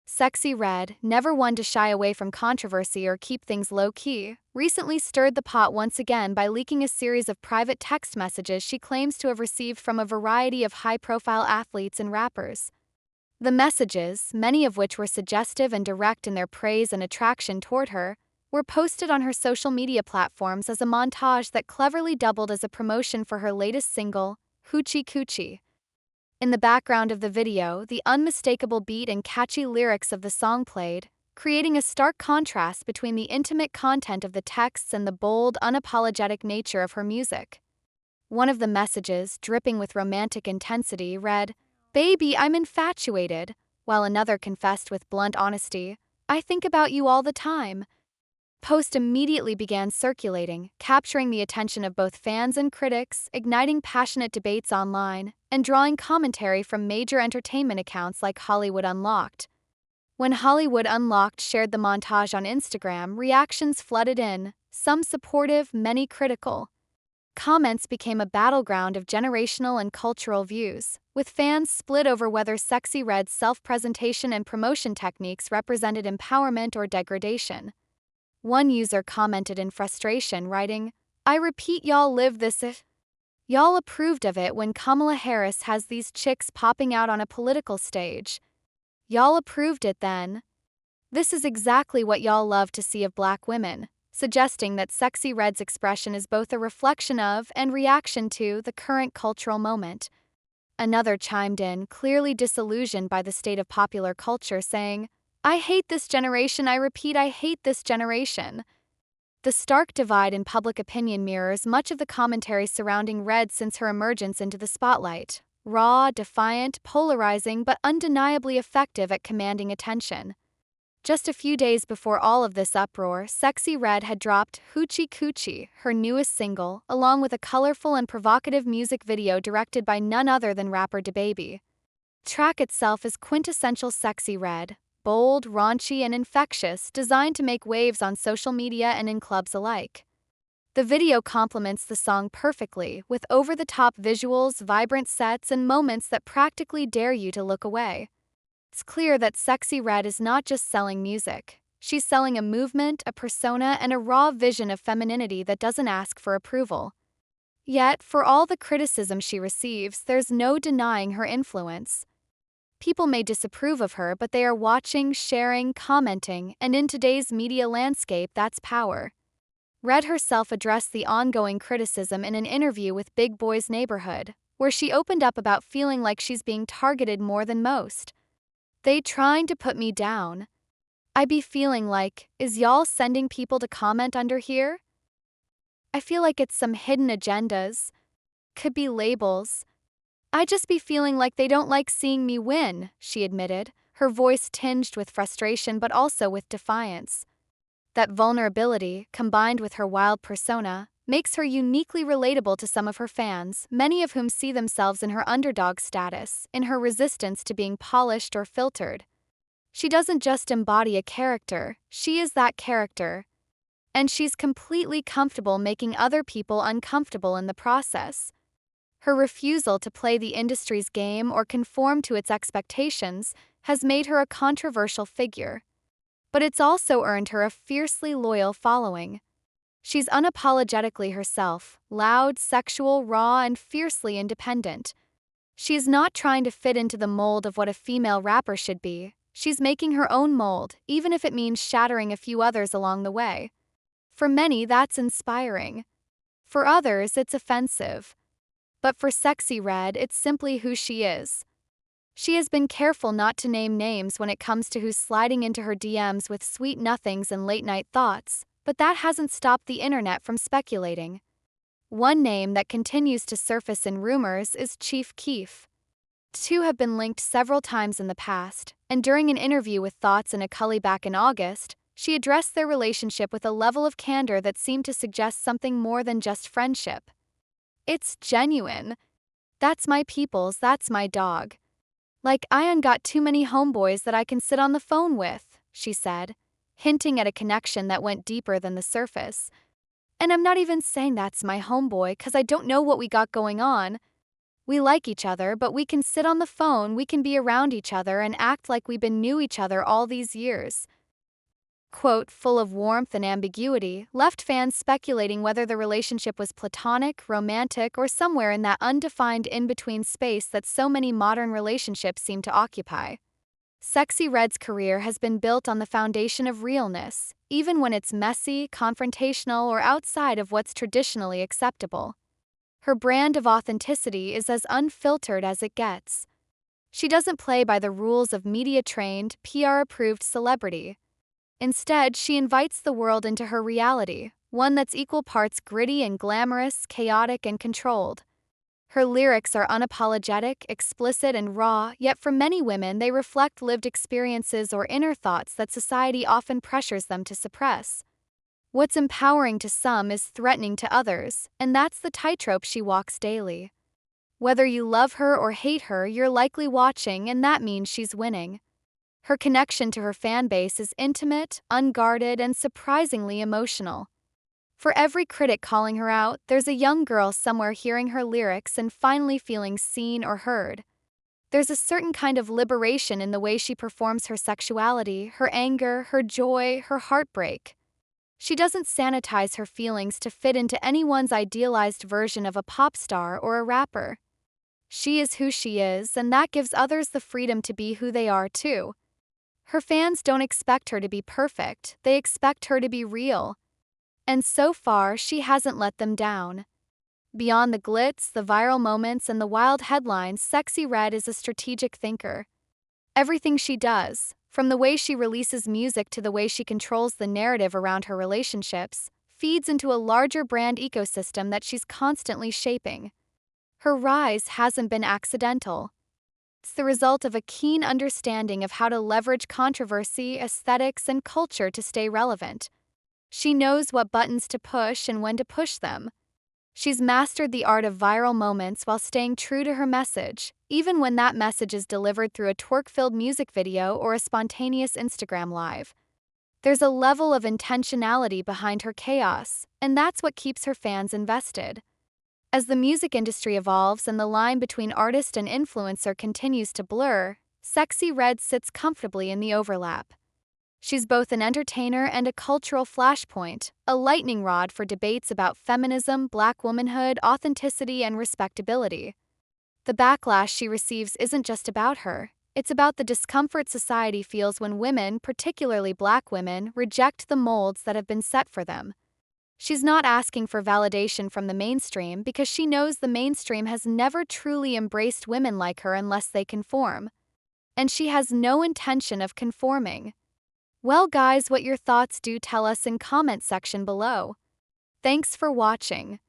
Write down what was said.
Sexyy, never one to shy away from controversy or keep things low-key, recently stirred the pot once again by leaking a series of private text messages she claims to have received from a variety of high-profile athletes and rappers. The messages, many of which were suggestive and direct in their praise and attraction toward her, were posted on her social media platforms as a montage that cleverly doubled as a promotion for her latest single, Hoochie Coochie. In the background of the video, the unmistakable beat and catchy lyrics of the song played, creating a stark contrast between the intimate content of the texts and the bold, unapologetic nature of her music. One of the messages, dripping with romantic intensity, read, "Baby, I'm infatuated," while another confessed with blunt honesty, "I think about you all the time." Post immediately began circulating, capturing the attention of both fans and critics, igniting passionate debates online, and drawing commentary from major entertainment accounts like Hollywood Unlocked. When Hollywood Unlocked shared the montage on Instagram, reactions flooded in, some supportive, many critical. Comments became a battleground of generational and cultural views, with fans split over whether Sexyyred's self-presentation and promotion techniques represented empowerment or degradation. One user commented in frustration, writing, "I repeat, y'all live this if. Y'all approved of it when Kamala Harris has these chicks popping out on a political stage. Y'all approved it then. This is exactly what y'all love to see of black women," suggesting that Sexyyred's expression is both a reflection of and reaction to the current cultural moment. Another chimed in, clearly disillusioned by the state of popular culture, saying, "I hate this generation, I repeat, I hate this generation." The stark divide in public opinion mirrors much of the commentary surrounding Red since her emergence into the spotlight. Raw, defiant, polarizing, but undeniably effective at commanding attention. Just a few days before all of this uproar, Sexyyred had dropped Hoochie Coochie, her newest single, along with a colorful and provocative music video directed by none other than rapper DaBaby. The track itself is quintessential Sexyyred, bold, raunchy, and infectious, designed to make waves on social media and in clubs alike. The video complements the song perfectly, with over-the-top visuals, vibrant sets, and moments that practically dare you to look away. It's clear that Sexyyred is not just selling music. She's selling a movement, a persona, and a raw vision of femininity that doesn't ask for approval. Yet, for all the criticism she receives, there's no denying her influence. People may disapprove of her, but they are watching, sharing, commenting, and in today's media landscape, that's power. Red herself addressed the ongoing criticism in an interview with Big Boy's Neighborhood, where she opened up about feeling like she's being targeted more than most. "They trying to put me down. I be feeling like, is y'all sending people to comment under here? I feel like it's some hidden agendas. Could be labels. I just be feeling like they don't like seeing me win," she admitted, her voice tinged with frustration but also with defiance. That vulnerability, combined with her wild persona, makes her uniquely relatable to some of her fans, many of whom see themselves in her underdog status, in her resistance to being polished or filtered. She doesn't just embody a character, she is that character. And she's completely comfortable making other people uncomfortable in the process. Her refusal to play the industry's game or conform to its expectations has made her a controversial figure. But it's also earned her a fiercely loyal following. She's unapologetically herself, loud, sexual, raw, and fiercely independent. She's not trying to fit into the mold of what a female rapper should be. She's making her own mold, even if it means shattering a few others along the way. For many, that's inspiring. For others, it's offensive. But for Sexyyred, it's simply who she is. She has been careful not to name names when it comes to who's sliding into her DMs with sweet nothings and late-night thoughts, but that hasn't stopped the internet from speculating. One name that continues to surface in rumors is Chief Keef. The two have been linked several times in the past, and during an interview with Thoughts and a Cully back in August, she addressed their relationship with a level of candor that seemed to suggest something more than just friendship. "It's genuine. That's my peoples, that's my dog. Like, I ain't got too many homeboys that I can sit on the phone with," she said, hinting at a connection that went deeper than the surface. "And I'm not even saying that's my homeboy 'cause I don't know what we got going on. We like each other, but we can sit on the phone, we can be around each other and act like we've been knew each other all these years. Quote, full of warmth and ambiguity, left fans speculating whether the relationship was platonic, romantic, or somewhere in that undefined in-between space that so many modern relationships seem to occupy. Sexyred's career has been built on the foundation of realness, even when it's messy, confrontational, or outside of what's traditionally acceptable. Her brand of authenticity is as unfiltered as it gets. She doesn't play by the rules of media-trained, PR-approved celebrity. Instead, she invites the world into her reality, one that's equal parts gritty and glamorous, chaotic and controlled. Her lyrics are unapologetic, explicit and raw, yet for many women they reflect lived experiences or inner thoughts that society often pressures them to suppress. What's empowering to some is threatening to others, and that's the tightrope she walks daily. Whether you love her or hate her, you're likely watching, and that means she's winning. Her connection to her fan base is intimate, unguarded, and surprisingly emotional. For every critic calling her out, there's a young girl somewhere hearing her lyrics and finally feeling seen or heard. There's a certain kind of liberation in the way she performs her sexuality, her anger, her joy, her heartbreak. She doesn't sanitize her feelings to fit into anyone's idealized version of a pop star or a rapper. She is who she is, and that gives others the freedom to be who they are too. Her fans don't expect her to be perfect, they expect her to be real. And so far, she hasn't let them down. Beyond the glitz, the viral moments, and the wild headlines, Sexyy is a strategic thinker. Everything she does, from the way she releases music to the way she controls the narrative around her relationships, feeds into a larger brand ecosystem that she's constantly shaping. Her rise hasn't been accidental. It's the result of a keen understanding of how to leverage controversy, aesthetics, and culture to stay relevant. She knows what buttons to push and when to push them. She's mastered the art of viral moments while staying true to her message, even when that message is delivered through a twerk-filled music video or a spontaneous Instagram live. There's a level of intentionality behind her chaos, and that's what keeps her fans invested. As the music industry evolves and the line between artist and influencer continues to blur, Sexyy sits comfortably in the overlap. She's both an entertainer and a cultural flashpoint, a lightning rod for debates about feminism, black womanhood, authenticity, and respectability. The backlash she receives isn't just about her, it's about the discomfort society feels when women, particularly black women, reject the molds that have been set for them. She's not asking for validation from the mainstream because she knows the mainstream has never truly embraced women like her unless they conform. And she has no intention of conforming. Well guys, what your thoughts? Do tell us in comment section below. Thanks for watching.